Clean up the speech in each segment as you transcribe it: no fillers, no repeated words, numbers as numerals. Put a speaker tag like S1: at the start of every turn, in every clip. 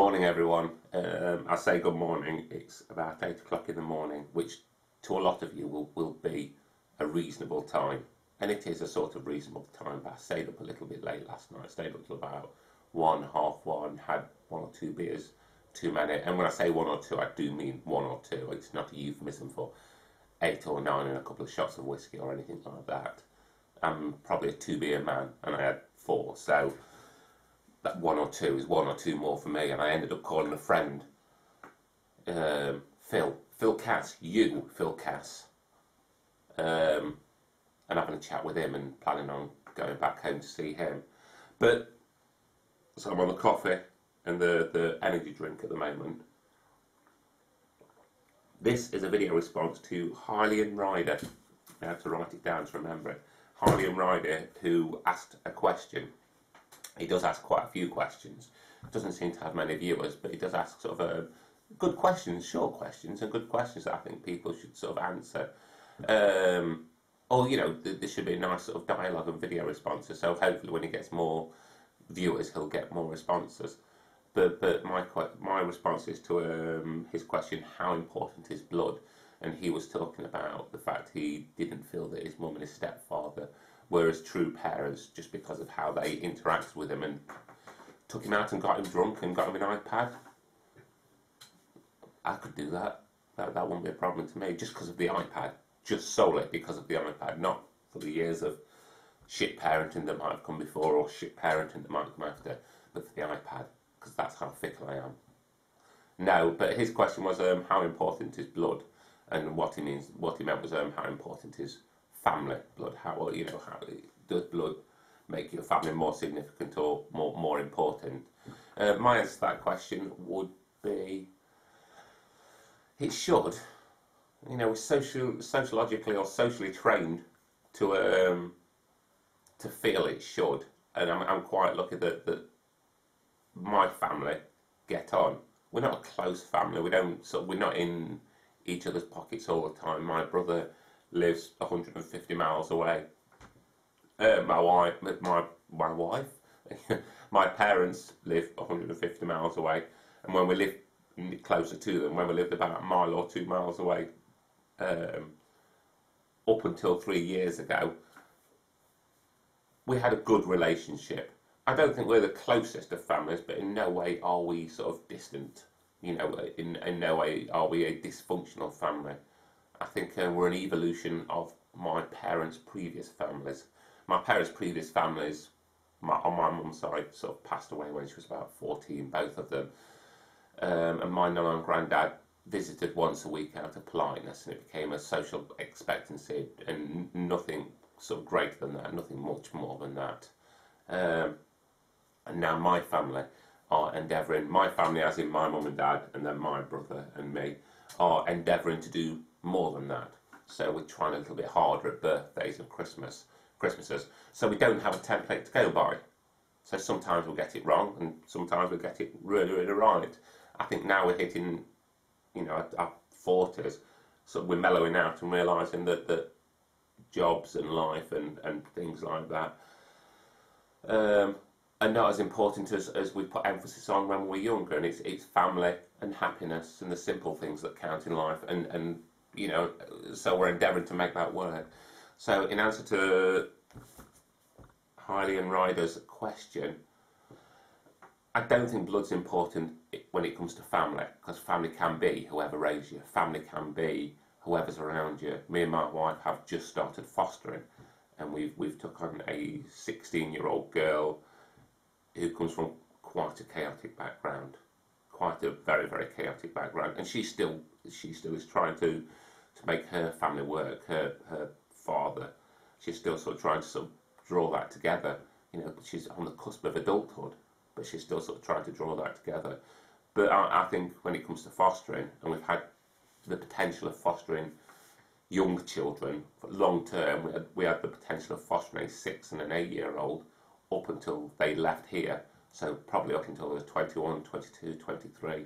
S1: morning, everyone. I say good morning. It's about 8 o'clock in the morning, which to a lot of you will be a reasonable time. And it is a sort of reasonable time, but I stayed up a little bit late last night. I stayed up till about 1, half 1, had 1 or 2 beers too many. And when I say 1 or 2, I do mean 1 or 2. It's not a euphemism for 8 or 9 and a couple of shots of whiskey or anything like that. I'm probably a 2-beer man, and I had 4, so that 1 or 2 is 1 or 2 more for me. And I ended up calling a friend, Phil Cass, Phil Cass, and having a chat with him and planning on going back home to see him. But so I'm on the coffee and the energy drink at the moment. This is a video response to hylianrider. I have to write it down to remember it. hylianrider, who asked a question. He does ask quite a few questions. Doesn't seem to have many viewers, but he does ask sort of good questions, short questions, and good questions that I think people should sort of answer. Or, you know, there should be a nice sort of dialogue and video responses. So hopefully, when he gets more viewers, he'll get more responses. But my response is to his question: how important is blood? And he was talking about the fact he didn't feel that his mum and his stepfather were as true parents just because of how they interacted with him and took him out and got him drunk and got him an iPad. I could do that. That wouldn't be a problem to me, just because of the iPad. Just solely because of the iPad, not for the years of shit parenting that might have come before or shit parenting that might come after, but for the iPad, because that's how fickle I am. No, but his question was how important is blood, and what he meant was how important is family blood. How does blood make your family more significant or more important? My answer to that question would be it should. You know, we're sociologically or socially trained to feel it should, and I'm quite lucky that my family get on. We're not a close family. We're not in each other's pockets all the time. My brother lives 150 miles away. My wife, my parents live 150 miles away, and when we live closer to them, when we lived about a mile or 2 miles away, up until 3 years ago, we had a good relationship. I don't think we're the closest of families, but in no way are we sort of distant. You know, in no way are we a dysfunctional family. I think we're an evolution of my parents' previous families. My parents' previous families, on my mum's side, sort of passed away when she was about 14, both of them. And my nan and granddad visited once a week out of politeness, and it became a social expectancy, and nothing sort of greater than that, nothing much more than that. And now my family are endeavouring, my family as in my mum and dad, and then my brother and me, are endeavouring to do more than that. So we're trying a little bit harder at birthdays and Christmases. So we don't have a template to go by. So sometimes we'll get it wrong, and sometimes we'll get it really, really right. I think now we're hitting, you know, our 40s, so we're mellowing out and realising that jobs and life and things like that are not as important as we put emphasis on when we were younger. And it's family and happiness and the simple things that count in life, and you know, so we're endeavouring to make that work. So in answer to hylianrider's question, I don't think blood's important when it comes to family, because family can be whoever raised you. Family can be whoever's around you. Me and my wife have just started fostering, and we've took on a 16-year-old girl who comes from quite a chaotic background, quite a very, very chaotic background, and she still is trying to make her family work. Her father, she's still sort of trying to sort of draw that together. You know, she's on the cusp of adulthood, but she's still sort of trying to draw that together. But I think when it comes to fostering, and we've had the potential of fostering young children for long term, we had the potential of fostering a 6 and an 8-year-old up until they left here, so probably up until they were 21, 22, 23,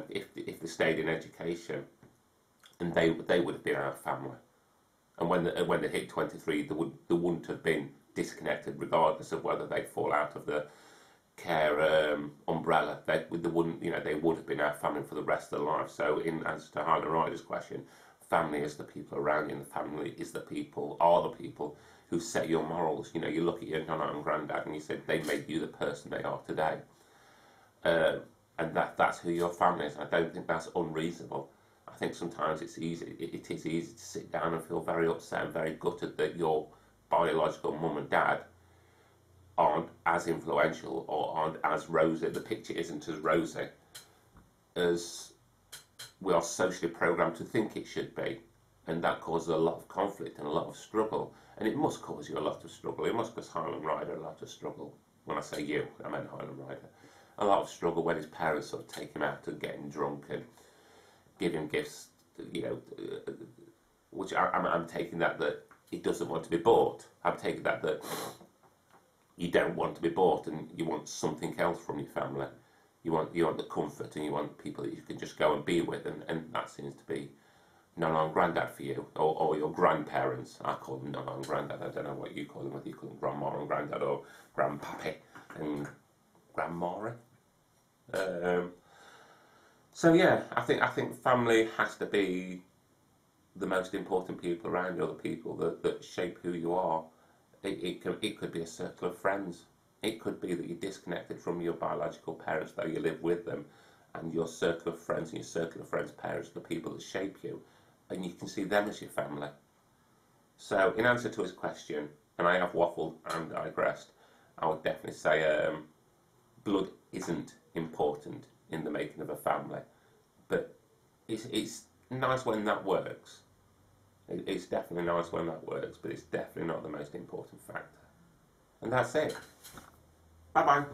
S1: if they stayed in education, and they would have been our family. And when they hit 23, they wouldn't have been disconnected, regardless of whether they fall out of the care umbrella. They wouldn't, they would have been our family for the rest of their life. So, in answer to Hyland Rider's question, family is the people around you, and the family is the people, are the people who set your morals. You look at your nana and granddad, and you say they made you the person they are today, and that's who your family is. I don't think that's unreasonable. I think sometimes it is easy to sit down and feel very upset and very gutted that your biological mum and dad aren't as influential or aren't as rosy. The picture isn't as rosy as we are socially programmed to think it should be, and that causes a lot of conflict and a lot of struggle. And it must cause you a lot of struggle. It must cause Hyland Rider a lot of struggle. When I say you, I meant Hyland Rider. A lot of struggle when his parents sort of take him out and getting drunk and give him gifts, which I'm taking that he doesn't want to be bought. I'm taking that you don't want to be bought, and you want something else from your family. You want the comfort, and you want people that you can just go and be with, and that seems to be Nana and Grandad for you, or your grandparents. I call them Nana and Grandad. I don't know what you call them, whether you call them Grandma and Grandad or Grandpappy and Grandmary. So yeah, I think family has to be the most important people around you, or the people that shape who you are. It could be a circle of friends. It could be that you're disconnected from your biological parents, though you live with them, and your circle of friends and your circle of friends' parents are the people that shape you, and you can see them as your family. So, in answer to his question, and I have waffled and digressed, I would definitely say blood isn't important in the making of a family, but it's nice when that works. It's definitely nice when that works, but it's definitely not the most important factor. And that's it. Bye bye.